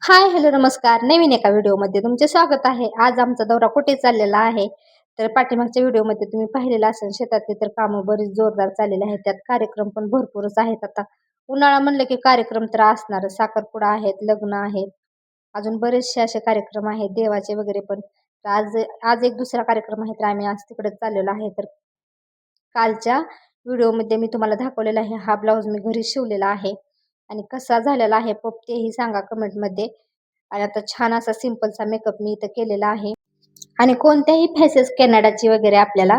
हाय, hello, नमस्कार. नवीन एका व्हिडिओमध्ये तुमचे स्वागत आहे. आज आमचा दौरा कुठे चाललेला आहे? तर पाठीमागच्या व्हिडिओमध्ये तुम्ही पाहिलेलं असेल, शेतातली तर कामं बरीच जोरदार चाललेली आहेत. त्यात कार्यक्रम पण भरपूरच आहेत आता. उन्हाळा म्हणलं की कार्यक्रम तर असणारच. साखरपुडा आहेत, लग्न आहेत, अजून बरेचसे असे कार्यक्रम आहेत, देवाचे वगैरे पण. तर आज आज एक दुसरा कार्यक्रम आहे, तर आम्ही आज तिकडे चाललेलो आहे. तर कालच्या व्हिडिओमध्ये मी तुम्हाला दाखवलेला आहे, हा ब्लाऊज मी घरी शिवलेला आहे आणि कसा झालेला आहे तेही सांगा कमेंटमध्ये. आणि आता छान असा सिंपलचा मेकअप मी इथं केलेला आहे आणि कोणत्याही फेसेस कॅनडाची वगैरे आपल्याला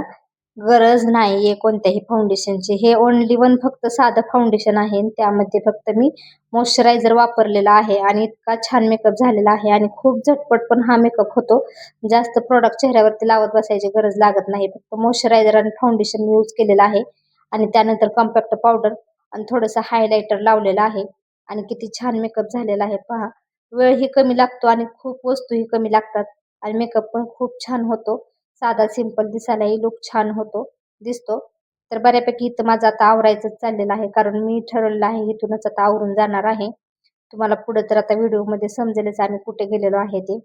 गरज नाहीये कोणत्याही फाउंडेशनची. हे ओनली वन फक्त साधं फाउंडेशन आहे आणि त्यामध्ये फक्त मी मॉइश्चरायझर वापरलेला आहे आणि इतका छान मेकअप झालेला आहे आणि खूप झटपट पण हा मेकअप होतो. जास्त प्रोडक्ट चेहऱ्यावरती लावत बसायची गरज लागत नाही. फक्त मॉइश्चरायझर आणि फाउंडेशन यूज केलेला आहे आणि त्यानंतर कॉम्पॅक्ट पावडर आणि थोडंसं हायलायटर लावलेलं आहे आणि किती छान मेकअप झालेला आहे पहा. वेळही कमी लागतो आणि खूप वस्तूही कमी लागतात आणि मेकअप पण खूप छान होतो. साधा सिंपल दिसायलाही लुक छान दिसतो. तर बऱ्यापैकी इथं माझं आता आवरायचंच चाललेलं आहे, कारण मी ठरवलेलं आहे इथूनच आता आवरून जाणार आहे. तुम्हाला पुढे तर आता व्हिडिओमध्ये समजेलच आम्ही कुठे गेलेलो आहे ते.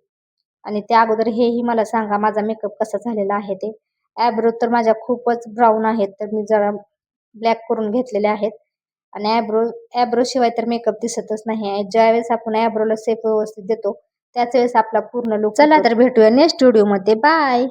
आणि त्या अगोदर हेही मला सांगा माझा मेकअप कसा झालेला आहे ते. ॲब्रो तर माझ्या खूपच ब्राऊन आहेत, तर मी जरा ब्लॅक करून घेतलेले आहेत आणि ॲब्रो शिवाय तर मेकअप दिसतच नाही आहे. ज्यावेळेस आपण ॲब्रोला शेप व्यवस्थित देतो त्याच वेळेस आपला पूर्ण लुक. चला तर भेटूया नेक्स्ट व्हिडिओमध्ये. बाय.